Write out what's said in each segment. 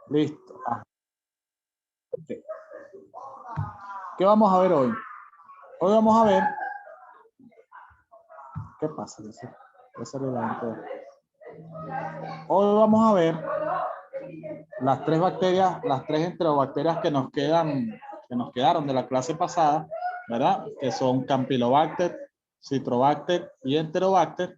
Listo. Ok. ¿Qué vamos a ver hoy? Hoy vamos a ver. ¿Qué pasa? Hoy vamos a ver las tres bacterias, las tres enterobacterias que nos quedaron de la clase pasada, ¿verdad? Que son Campylobacter, Citrobacter y Enterobacter.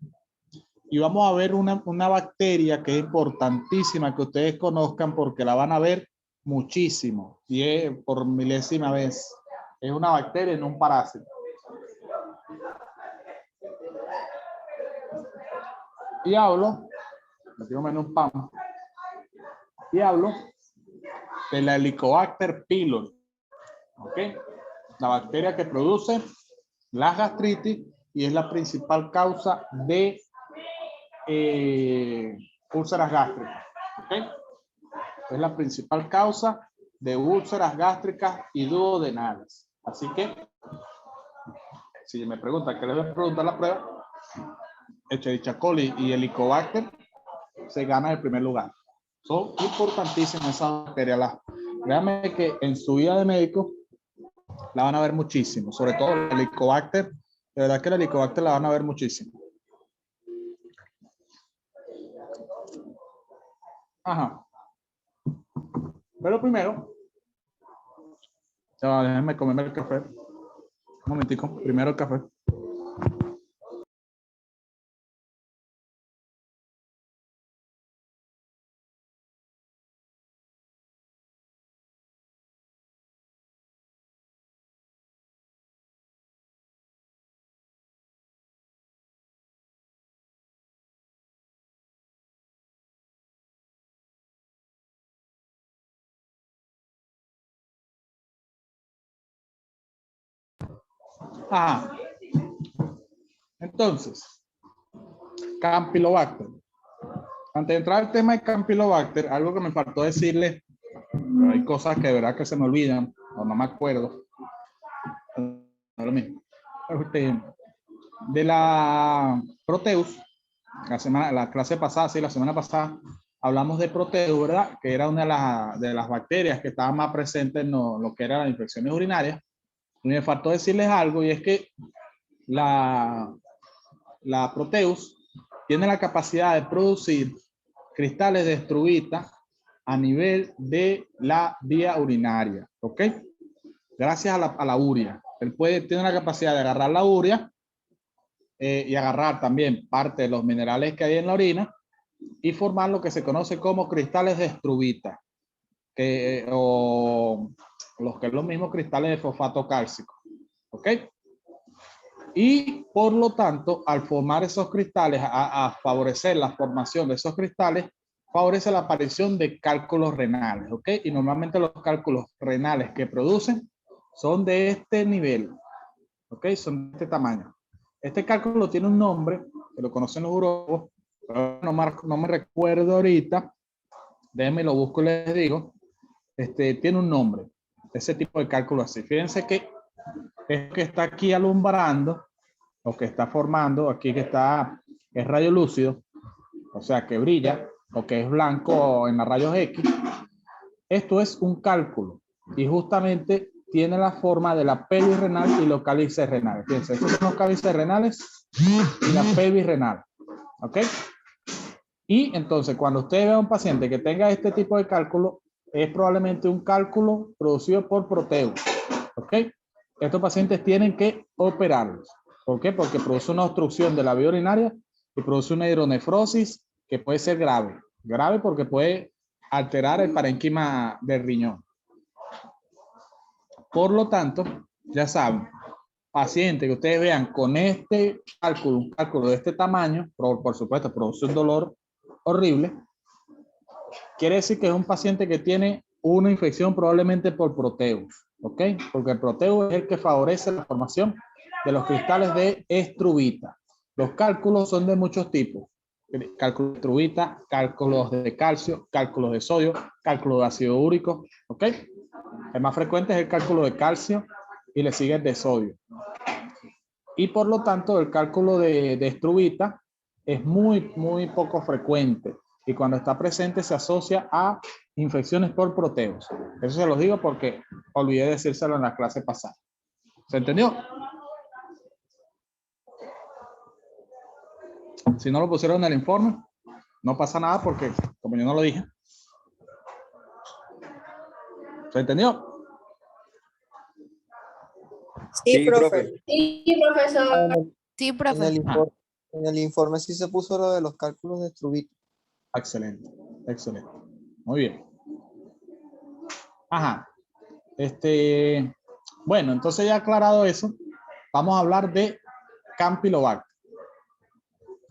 Y vamos a ver una bacteria que es importantísima que ustedes conozcan porque la van a ver muchísimo y es por milésima vez. Es una bacteria, no un parásito. Y hablo, me tengo menos un pan. Y hablo de la Helicobacter pylori. ¿Ok? La bacteria que produce la gastritis y es la principal causa de úlceras gástricas. ¿Ok? Es la principal causa de úlceras gástricas y duodenales. Así que, si me preguntan qué les voy a preguntar la prueba, Escherichia coli y Helicobacter se gana el primer lugar. Son importantísimas esas bacterias. Créanme que en su vida de médico la van a ver muchísimo, sobre todo el Helicobacter. De verdad que el Helicobacter la van a ver muchísimo. Ajá. Pero primero, déjenme comerme el café. Un momentico, primero el café. Ajá. Entonces, Campylobacter. Antes de entrar al tema de Campylobacter, algo que me faltó decirles, hay cosas que de verdad que se me olvidan o no me acuerdo. Lo mismo. De la Proteus, la clase pasada, sí, la semana pasada, hablamos de Proteus, ¿verdad? Que era una de las bacterias que estaban más presentes en lo que eran las infecciones urinarias. Y me faltó decirles algo, y es que la Proteus tiene la capacidad de producir cristales de estruvita a nivel de la vía urinaria, ¿ok? Gracias a la urea. Él tiene la capacidad de agarrar la urea y agarrar también parte de los minerales que hay en la orina y formar lo que se conoce como cristales de estruvita, o los que es los mismos cristales de fosfato cálcico, ¿ok? Y por lo tanto, al formar esos cristales, a favorecer la formación de esos cristales, favorece la aparición de cálculos renales, ¿ok? Y normalmente los cálculos renales que producen son de este nivel, ¿ok? Son de este tamaño. Este cálculo tiene un nombre, que lo conocen los urólogos, pero no me recuerdo ahorita. Déjenme lo busco y les digo. Tiene un nombre, ese tipo de cálculo así. Fíjense que es que está aquí alumbrando, o que está formando, aquí que es rayo lúcido, o sea que brilla, o que es blanco en los rayos X. Esto es un cálculo y justamente tiene la forma de la pelvis renal y los cálices renales. Fíjense, estos son los cálices renales y la pelvis renal. ¿Ok? Y entonces, cuando usted vea a un paciente que tenga este tipo de cálculo, es probablemente un cálculo producido por Proteus. ¿Ok? Estos pacientes tienen que operarlos. ¿Por qué? Porque produce una obstrucción de la vía urinaria y produce una hidronefrosis que puede ser grave. Grave porque puede alterar el parénquima del riñón. Por lo tanto, ya saben, paciente que ustedes vean con este cálculo, un cálculo de este tamaño, por supuesto, produce un dolor horrible, quiere decir que es un paciente que tiene una infección probablemente por Proteus, ¿ok? Porque el Proteus es el que favorece la formación de los cristales de estruvita. Los cálculos son de muchos tipos. Cálculos de estruvita, cálculos de calcio, cálculos de sodio, cálculos de ácido úrico, ¿ok? El más frecuente es el cálculo de calcio y le sigue el de sodio. Y por lo tanto, el cálculo de estruvita es muy poco frecuente. y cuando está presente se asocia a infecciones por proteos. Eso se los digo porque olvidé decírselo en la clase pasada. ¿Se entendió? Si no lo pusieron en el informe, no pasa nada porque como yo no lo dije. ¿Se entendió? Sí, Sí, profe. profe. Sí, profesor. Sí, En profe. el informe sí se puso lo de los cálculos de Strubit. Excelente, excelente. Muy bien. Ajá. Bueno, entonces ya aclarado eso, vamos a hablar de Campylobacter.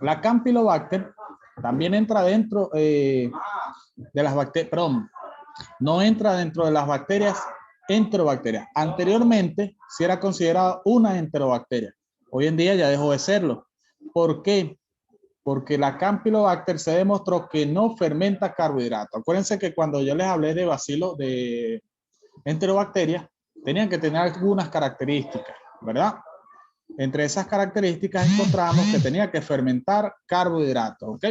La Campylobacter también entra dentro de las bacterias, perdón, no entra dentro de las bacterias enterobacterias. Anteriormente, sí era considerada una enterobacteria. Hoy en día ya dejó de serlo. ¿Por qué? Porque la Campylobacter se demostró que no fermenta carbohidratos. Acuérdense que cuando yo les hablé de bacilo, de enterobacterias, tenían que tener algunas características, ¿verdad? Entre esas características encontramos que tenía que fermentar carbohidratos, ¿ok?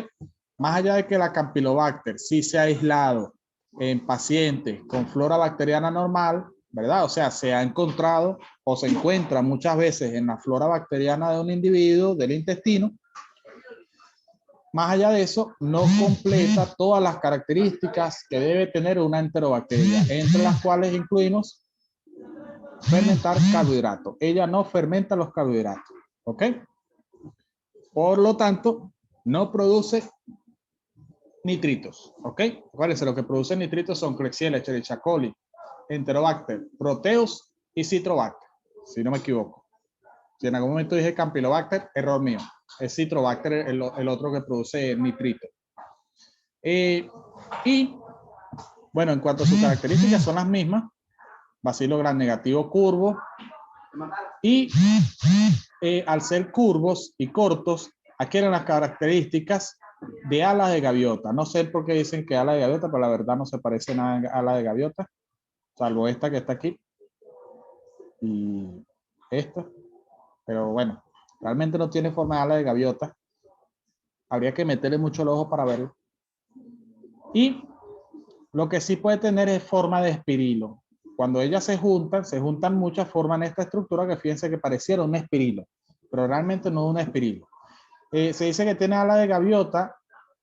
Más allá de que la Campylobacter sí se ha aislado en pacientes con flora bacteriana normal, ¿verdad? O sea, se ha encontrado o se encuentra muchas veces en la flora bacteriana de un individuo, del intestino. Más allá de eso, no completa todas las características que debe tener una enterobacteria, entre las cuales incluimos fermentar carbohidratos. Ella no fermenta los carbohidratos, ¿ok? Por lo tanto, no produce nitritos, ¿ok? Acuérdense, lo que produce nitritos son Klebsiella, Escherichia coli, Enterobacter, Proteus y Citrobacter, si no me equivoco. Si en algún momento dije Campylobacter, error mío. Es Citrobacter el otro que produce nitrito. Y, bueno, en cuanto a sus características, son las mismas. Bacilo gram negativo curvo. Y al ser curvos y cortos, adquieren las características de alas de gaviota. No sé por qué dicen que ala de gaviota, pero la verdad no se parece nada a ala de gaviota, salvo esta que está aquí y esta. Pero bueno, realmente no tiene forma de ala de gaviota. Habría que meterle mucho el ojo para verlo. Y lo que sí puede tener es forma de espirilo. Cuando ellas se juntan muchas, forman esta estructura que fíjense que pareciera un espirilo, pero realmente no es un espirilo. Se dice que tiene ala de gaviota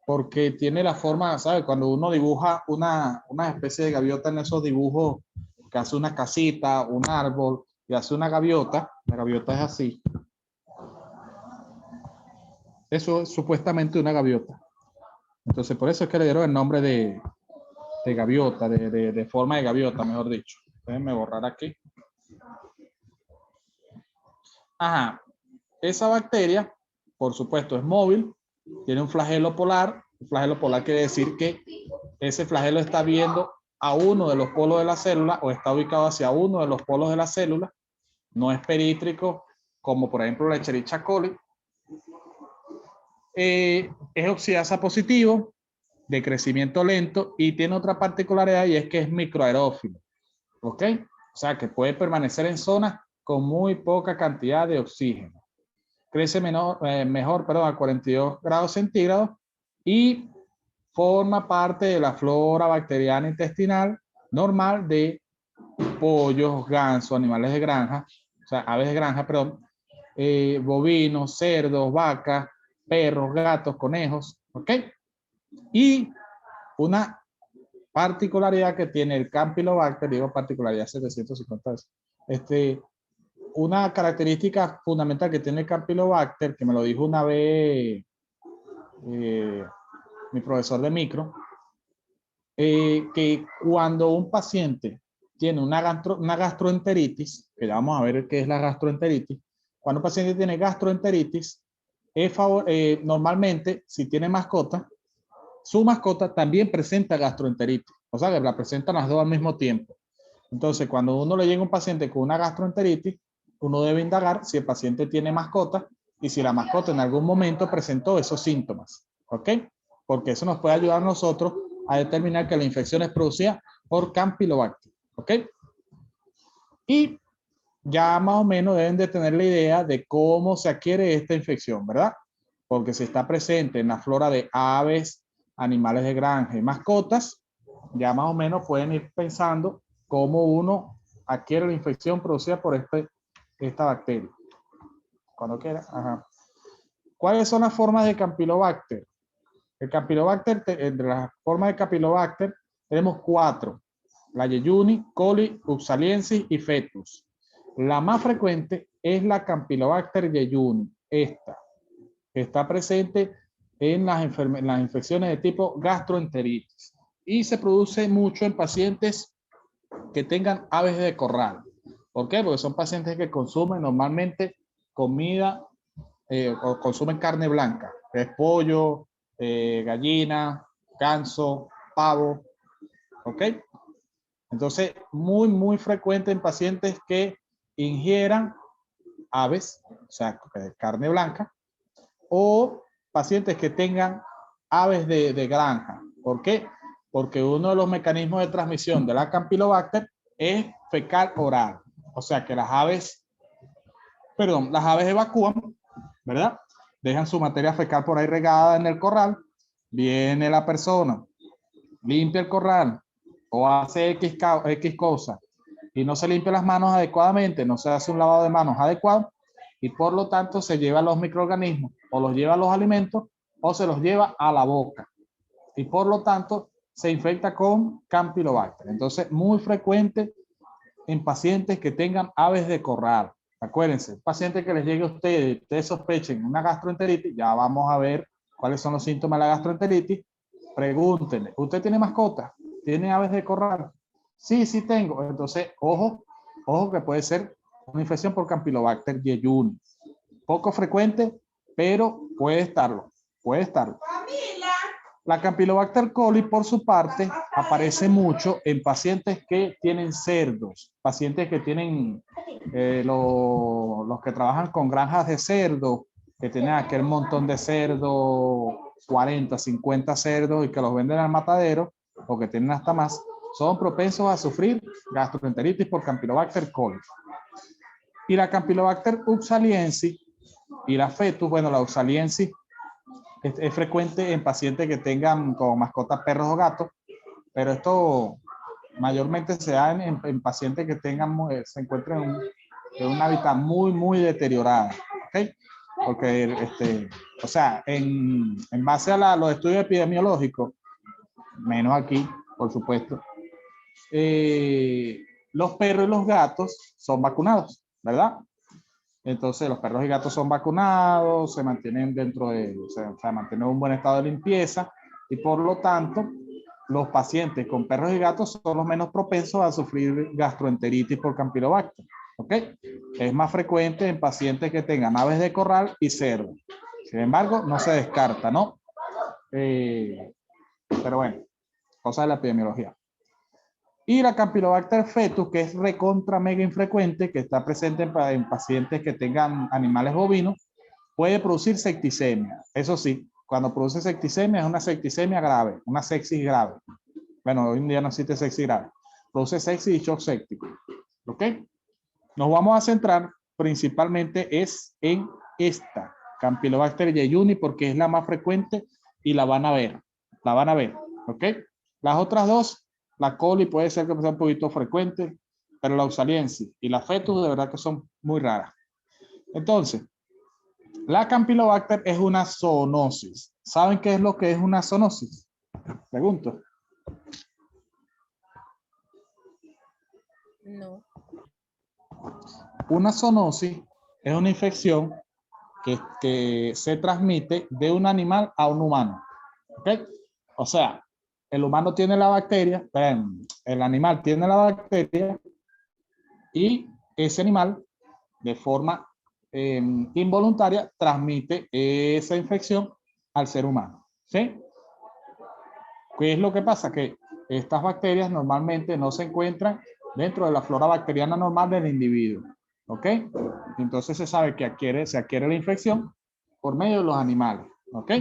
porque tiene la forma, ¿sabe? Cuando uno dibuja una especie de gaviota en esos dibujos que hace una casita, un árbol y hace una gaviota, la gaviota es así. Eso es supuestamente una gaviota. Entonces, por eso es que le dieron el nombre de gaviota, de forma de gaviota, mejor dicho. Déjenme borrar aquí. Ajá. Esa bacteria, por supuesto, es móvil, tiene un flagelo polar. Un flagelo polar quiere decir que ese flagelo está viendo a uno de los polos de la célula o está ubicado hacia uno de los polos de la célula. No es perítrico, como por ejemplo la Escherichia coli. Es oxidasa positivo, de crecimiento lento y tiene otra particularidad y es que es microaerófilo. ¿Ok? O sea, que puede permanecer en zonas con muy poca cantidad de oxígeno. Crece mejor a 42 grados centígrados y forma parte de la flora bacteriana intestinal normal de pollos, gansos, animales de granja, o sea, aves de granja, perdón, bovinos, cerdos, vacas, perros, gatos, conejos, ¿ok? Y una particularidad que tiene el Campylobacter, digo particularidad 750 veces, una característica fundamental que tiene el Campylobacter, que me lo dijo una vez mi profesor de micro, que cuando un paciente tiene una gastroenteritis, que ya vamos a ver qué es la gastroenteritis, cuando un paciente tiene gastroenteritis, normalmente, si tiene mascota, su mascota también presenta gastroenteritis, o sea que la presentan las dos al mismo tiempo. Entonces, cuando uno le llega a un paciente con una gastroenteritis, uno debe indagar si el paciente tiene mascota y si la mascota en algún momento presentó esos síntomas, ¿ok? Porque eso nos puede ayudar a nosotros a determinar que la infección es producida por Campylobacter, ¿ok? Y ya más o menos deben de tener la idea de cómo se adquiere esta infección, ¿verdad? Porque si está presente en la flora de aves, animales de granja y mascotas, ya más o menos pueden ir pensando cómo uno adquiere la infección producida por esta bacteria. Cuando quiera. Ajá. ¿Cuáles son las formas de Campylobacter? El Campylobacter, entre las formas de Campylobacter, tenemos 4. La Yeyuni, Coli, Oxaliensis y Fetus. La más frecuente es la Campylobacter Yeyuni. Esta está presente en las infecciones de tipo gastroenteritis y se produce mucho en pacientes que tengan aves de corral. ¿Por qué? Porque son pacientes que consumen normalmente comida o consumen carne blanca, que es pollo, gallina, ganso, pavo, ¿ok? Entonces, muy frecuente en pacientes que ingieran aves, o sea, carne blanca, o pacientes que tengan aves de granja. ¿Por qué? Porque uno de los mecanismos de transmisión de la Campylobacter es fecal oral. O sea, que las aves evacúan, ¿verdad? Dejan su materia fecal por ahí regada en el corral, viene la persona, limpia el corral o hace X cosa y no se limpia las manos adecuadamente, no se hace un lavado de manos adecuado y por lo tanto se lleva los microorganismos o los lleva a los alimentos o se los lleva a la boca y por lo tanto se infecta con Campylobacter. Entonces, muy frecuente en pacientes que tengan aves de corral. Acuérdense, paciente que les llegue a ustedes sospechen una gastroenteritis, ya vamos a ver cuáles son los síntomas de la gastroenteritis. Pregúntenle, ¿usted tiene mascota? ¿Tiene aves de corral? Sí, sí tengo. Entonces, ojo que puede ser una infección por Campylobacter jejuni. Poco frecuente, pero puede estarlo. Puede estarlo. La Campylobacter coli, por su parte, aparece mucho en pacientes que tienen cerdos, pacientes que tienen los que trabajan con granjas de cerdo, que tienen aquel montón de cerdos, 40, 50 cerdos y que los venden al matadero o que tienen hasta más, son propensos a sufrir gastroenteritis por Campylobacter coli. Y la Campylobacter oxaliensis y la fetus, bueno, la oxaliensis es frecuente en pacientes que tengan como mascotas perros o gatos, pero esto mayormente se da en pacientes que tengan, se encuentran en un hábitat muy deteriorado, ¿ok? Porque, o sea, en base a los estudios epidemiológicos, menos aquí, por supuesto, los perros y los gatos son vacunados, ¿verdad? Entonces los perros y gatos son vacunados, se mantienen se mantienen un buen estado de limpieza y por lo tanto los pacientes con perros y gatos son los menos propensos a sufrir gastroenteritis por Campylobacter. ¿Ok? Es más frecuente en pacientes que tengan aves de corral y cerdo. Sin embargo, no se descarta, ¿no? Pero bueno, cosas de la epidemiología. Y la Campylobacter fetus, que es recontra mega infrecuente, que está presente en pacientes que tengan animales bovinos, puede producir septicemia. Eso sí, cuando produce septicemia es una septicemia grave, una sepsis grave. Bueno, hoy en día no existe sepsis grave. Produce sepsis y shock séptico. ¿Ok? Nos vamos a centrar principalmente en esta, Campylobacter jejuni, porque es la más frecuente y la van a ver. La van a ver. ¿Ok? Las otras dos, la coli puede ser que sea un poquito frecuente, pero la oxaliensis y la fetus de verdad que son muy raras. Entonces, la Campylobacter es una zoonosis. ¿Saben qué es lo que es una zoonosis? Pregunto. No. Una zoonosis es una infección que se transmite de un animal a un humano. ¿Ok? O sea, el humano tiene la bacteria, el animal tiene la bacteria y ese animal de forma involuntaria transmite esa infección al ser humano. ¿Sí? ¿Qué es lo que pasa? Que estas bacterias normalmente no se encuentran dentro de la flora bacteriana normal del individuo. ¿Ok? Entonces se sabe que se adquiere la infección por medio de los animales. ¿Ok?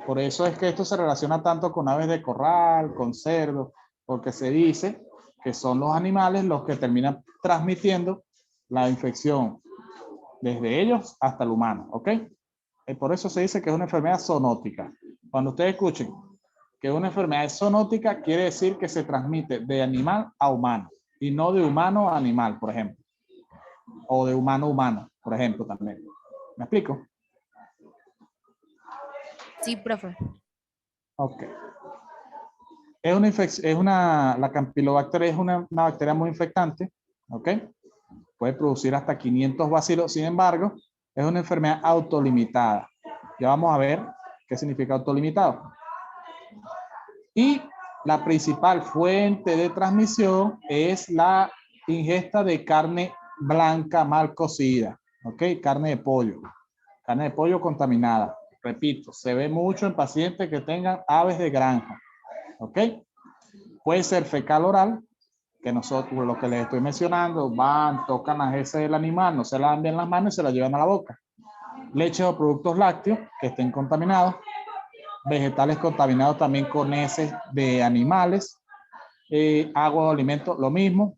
Por eso es que esto se relaciona tanto con aves de corral, con cerdos, porque se dice que son los animales los que terminan transmitiendo la infección desde ellos hasta el humano. ¿Ok? Por eso se dice que es una enfermedad zoonótica. Cuando ustedes escuchen que una enfermedad zoonótica quiere decir que se transmite de animal a humano y no de humano a animal, por ejemplo. O de humano a humano, por ejemplo, también. ¿Me explico? Sí, profe. Ok. La Campylobacter es una bacteria muy infectante, ¿ok? Puede producir hasta 500 bacilos, sin embargo, es una enfermedad autolimitada. Ya vamos a ver qué significa autolimitado. Y la principal fuente de transmisión es la ingesta de carne blanca mal cocida, ¿ok? Carne de pollo contaminada. Repito, se ve mucho en pacientes que tengan aves de granja, ¿ok? Puede ser fecal oral, que nosotros, lo que les estoy mencionando, van, tocan las heces del animal, no se lavan bien las manos y se las llevan a la boca. Leche o productos lácteos que estén contaminados, vegetales contaminados también con heces de animales, agua o alimentos, lo mismo,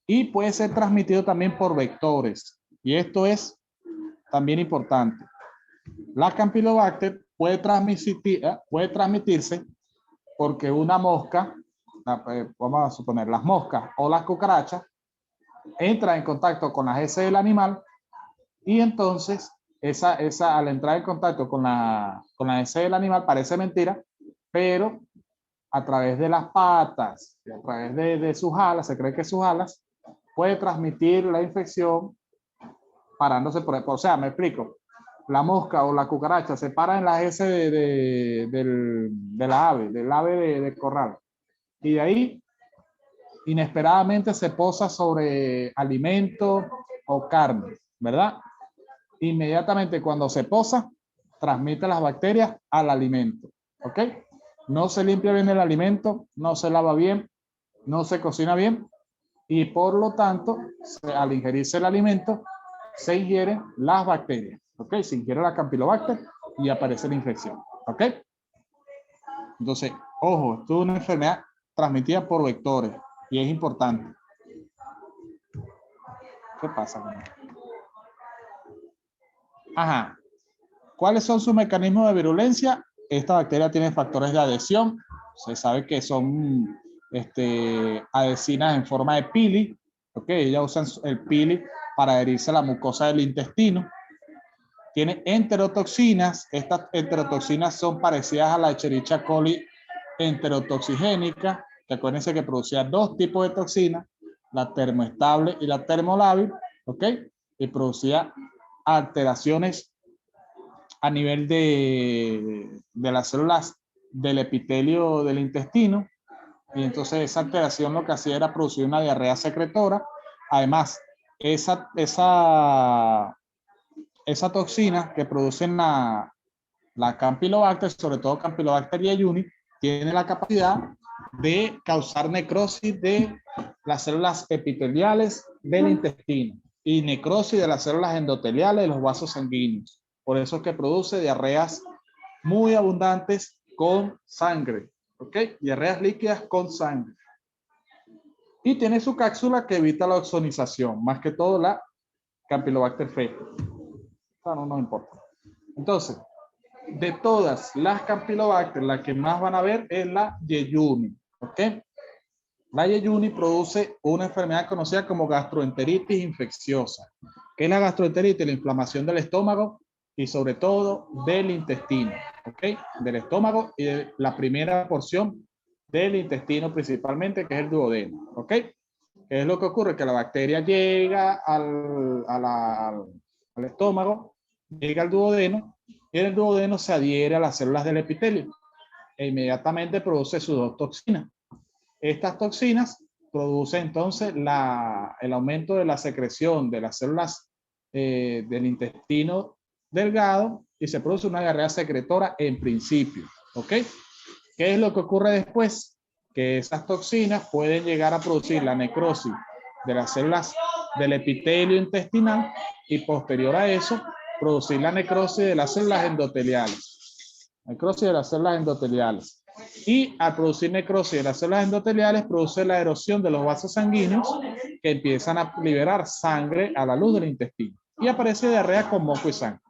y puede ser transmitido también por vectores. Y esto es también importante. La Campylobacter puede transmitirse porque una mosca, vamos a suponer las moscas o las cucarachas, entra en contacto con las heces del animal y entonces al entrar en contacto con la heces del animal, parece mentira, pero a través de las patas y a través de sus alas, se cree que sus alas, puede transmitir la infección parándose o sea, me explico. La mosca o la cucaracha se para en las heces de la ave, del ave de corral. Y de ahí, inesperadamente, se posa sobre alimento o carne, ¿verdad? Inmediatamente cuando se posa, transmite las bacterias al alimento, ¿ok? No se limpia bien el alimento, no se lava bien, no se cocina bien y por lo tanto, al ingerirse el alimento, se ingieren las bacterias, ¿ok? Se ingiere la Campylobacter y aparece la infección, ¿ok? Entonces, ojo, esto es una enfermedad transmitida por vectores y es importante. ¿Qué pasa con esto? Ajá. ¿Cuáles son sus mecanismos de virulencia? Esta bacteria tiene factores de adhesión. Se sabe que son adhesinas en forma de pili. ¿Ok? Ellas usan el pili para adherirse a la mucosa del intestino. Tiene enterotoxinas. Estas enterotoxinas son parecidas a la Escherichia coli enterotoxigénica, que acuérdense que producía dos tipos de toxinas, la termoestable y la termolábil, ¿ok? Y producía alteraciones a nivel de las células del epitelio del intestino, y entonces esa alteración lo que hacía era producir una diarrea secretora. Además, esa toxina que producen la Campylobacter, sobre todo Campylobacter jejuni, tiene la capacidad de causar necrosis de las células epiteliales del intestino y necrosis de las células endoteliales de los vasos sanguíneos. Por eso es que produce diarreas muy abundantes con sangre, ¿ok? Diarreas líquidas con sangre. Y tiene su cápsula que evita la oxonización, más que todo la Campylobacter fecal. No nos importa. Entonces, de todas las Campylobacter, la que más van a ver es la jejuni, ¿ok? La jejuni produce una enfermedad conocida como gastroenteritis infecciosa. ¿Qué es la gastroenteritis? La inflamación del estómago y sobre todo del intestino, ¿ok? Del estómago y de la primera porción del intestino principalmente, que es el duodeno, ¿ok? ¿Qué es lo que ocurre? Que la bacteria llega al estómago, llega al duodeno y el duodeno se adhiere a las células del epitelio e inmediatamente produce sus dos toxinas. Estas toxinas producen entonces el aumento de la secreción de las células del intestino delgado y se produce una diarrea secretora en principio, ¿ok? ¿Qué es lo que ocurre después? Que esas toxinas pueden llegar a producir la necrosis de las células del epitelio intestinal y posterior a eso producir la necrosis de las células endoteliales. Necrosis de las células endoteliales. Y al producir necrosis de las células endoteliales produce la erosión de los vasos sanguíneos que empiezan a liberar sangre a la luz del intestino. Y aparece diarrea con moco y sangre.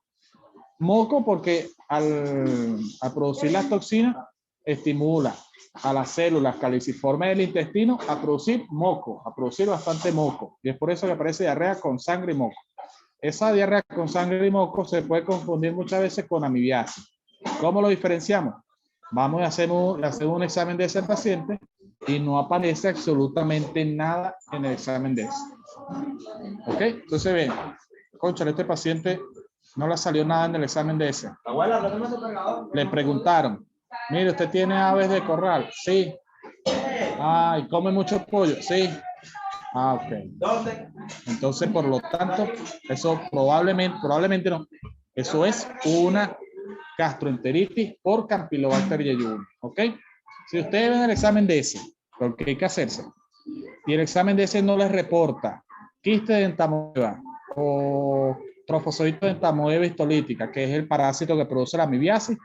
Moco porque al producir las toxinas estimula a las células caliciformes del intestino a producir moco, a producir bastante moco. Y es por eso que aparece diarrea con sangre y moco. Esa diarrea con sangre y moco se puede confundir muchas veces con amibiasis. ¿Cómo lo diferenciamos? Vamos a hacer un examen de ese paciente y no aparece absolutamente nada en el examen de ese. ¿Ok? Entonces ven, cónchale, este paciente no le salió nada en el examen de ese. Le preguntaron, mire, ¿usted tiene aves de corral? Sí. Ah, ¿y come mucho pollo? Sí. Ah, ok. ¿Dónde? Entonces, por lo tanto, eso probablemente no. Eso es una gastroenteritis por Campylobacter jejuni. ¿Ok? Si ustedes ven el examen de ese, porque hay que hacerse, y el examen de ese no les reporta quiste de entamoeba o trofozoito de entamoeba histolítica, que es el parásito que produce la amibiasis,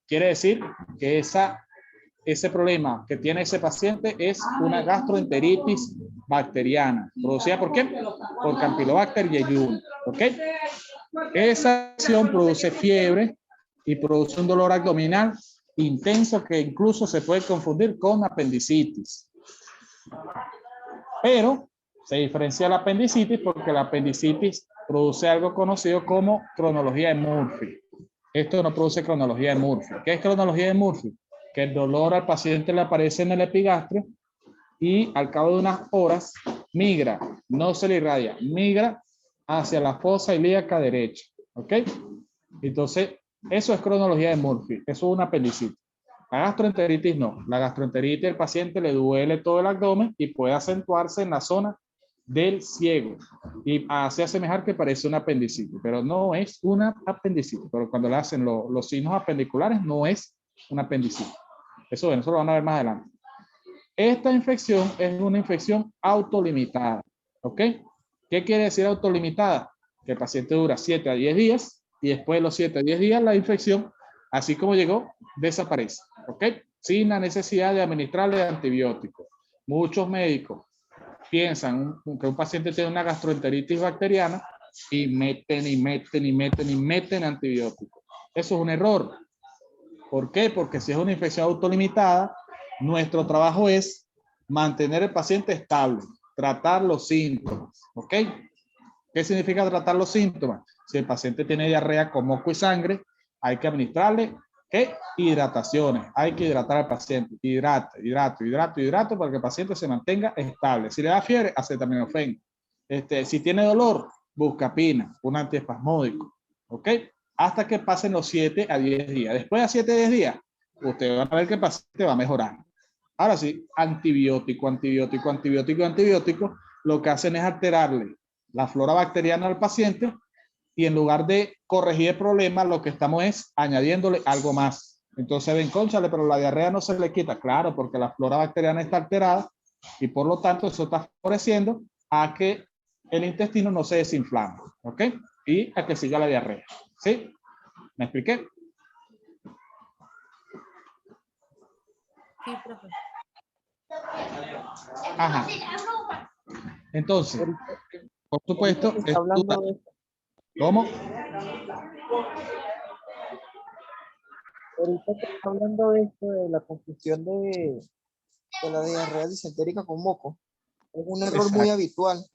quiere decir que ese problema que tiene ese paciente es una gastroenteritis bacteriana. ¿Producida por qué? Por Campylobacter jejuni. ¿Ok? Esa acción produce fiebre y produce un dolor abdominal intenso que incluso se puede confundir con apendicitis. Pero se diferencia la apendicitis porque la apendicitis produce algo conocido como cronología de Murphy. Esto no produce cronología de Murphy. ¿Qué es cronología de Murphy? Que el dolor al paciente le aparece en el epigastrio y al cabo de unas horas migra, no se le irradia, migra hacia la fosa ilíaca derecha. ¿Ok? Entonces, eso es cronología de Murphy. Eso es una apendicitis. La gastroenteritis no. La gastroenteritis al paciente le duele todo el abdomen y puede acentuarse en la zona del ciego y hace asemejar que parece una apendicitis, pero no es una apendicitis. Pero cuando le hacen los signos apendiculares, no es una apendicitis. Eso, bueno, eso lo van a ver más adelante. Esta infección es una infección autolimitada. ¿Ok? ¿Qué quiere decir autolimitada? Que el paciente dura 7 a 10 días y después de los 7 a 10 días la infección, así como llegó, desaparece. ¿Ok? Sin la necesidad de administrarle antibióticos. Muchos médicos piensan que un paciente tiene una gastroenteritis bacteriana y meten antibióticos. Eso es un error. ¿Por qué? Porque si es una infección autolimitada, nuestro trabajo es mantener el paciente estable, tratar los síntomas. ¿Ok? ¿Qué significa tratar los síntomas? Si el paciente tiene diarrea con moco y sangre, hay que administrarle ¿qué? Hidrataciones. Hay que hidratar al paciente. Hidrate para que el paciente se mantenga estable. Si le da fiebre, acetaminofén. Si tiene dolor, buscapina, un antiespasmódico. ¿Ok? Hasta que pasen los 7 a 10 días. Después de 7 a 10 días, usted va a ver que el paciente va a mejorar. Ahora sí, antibiótico. Lo que hacen es alterarle la flora bacteriana al paciente y en lugar de corregir el problema, lo que estamos es añadiéndole algo más. Entonces ven, cónchale, pero la diarrea no se le quita. Claro, porque la flora bacteriana está alterada y por lo tanto eso está favoreciendo a que el intestino no se desinflame. ¿Ok? Y a que siga la diarrea. ¿Sí? ¿Me expliqué? Sí, profe. Ajá. Entonces, por supuesto, Está hablando de, ¿cómo? ahorita que está hablando de esto, de la confusión de la diarrea disentérica con moco. Es un error muy Exacto. habitual,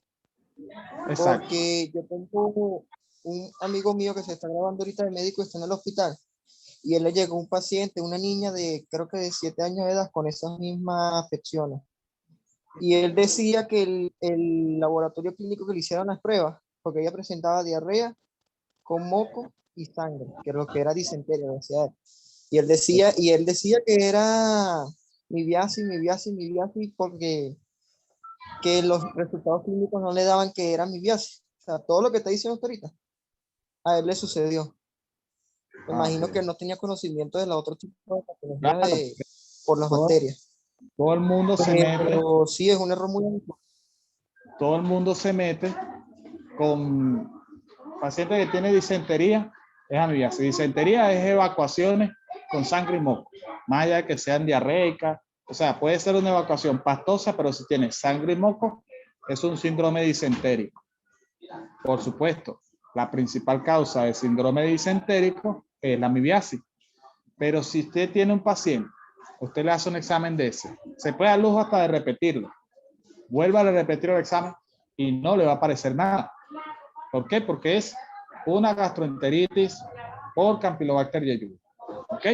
Exacto. porque yo tengo un amigo mío que se está grabando ahorita de médico, está en el hospital, y él le llegó un paciente, una niña de creo que de 7 años de edad con esas mismas afecciones. Y él decía que el laboratorio clínico que le hicieron las pruebas, porque ella presentaba diarrea con moco y sangre, que lo que era disentería, decía él. Y él decía que era mibiasis, porque que los resultados clínicos no le daban que era mibiasis. O sea, todo lo que está diciendo usted ahorita, a él le sucedió. Me imagino que no tenía conocimiento de la otro tipo de patología Claro, por las todo, bacterias. todo el mundo se mete, Pero sí, es un error muy habitual. todo el mundo se mete con paciente que tiene disentería, es amibiasis. Disentería es evacuaciones con sangre y moco, más allá de que sean diarreicas, o sea, puede ser una evacuación pastosa, pero si tiene sangre y moco, es un síndrome disentérico. Por supuesto, la principal causa de síndrome disentérico es la amibiasis. Pero si usted tiene un paciente usted le hace un examen de ese. Se puede dar lujo hasta de repetirlo. Vuelva a repetir el examen y no le va a aparecer nada. ¿Por qué? Porque es una gastroenteritis por Campylobacter jejuni. ¿Ok?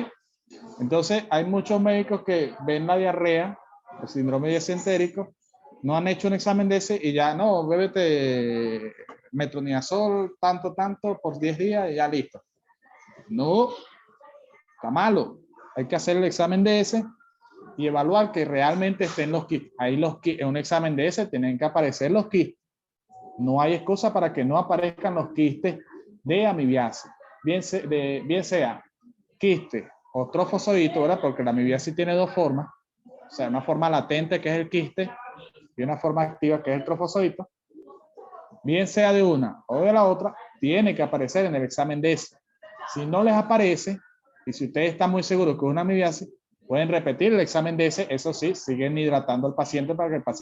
Entonces, hay muchos médicos que ven la diarrea, el síndrome disentérico, no han hecho un examen de ese y ya, no, bébete metronidazol tanto por 10 días y ya listo. No, está malo. Hay que hacer el examen de ese y evaluar que realmente estén los quistes. Ahí en un examen de ese tienen que aparecer los quistes. No hay excusa para que no aparezcan los quistes de amibiasis. Bien sea quiste o trofozoito, ¿verdad? Porque la amibiasis tiene dos formas. O sea, una forma latente que es el quiste y una forma activa que es el trofozoito. Bien sea de una o de la otra, tiene que aparecer en el examen de ese. Si no les aparece, y si ustedes están muy seguros que es una amibiasis, pueden repetir el examen de ese. Eso sí, siguen hidratando al paciente para que el paciente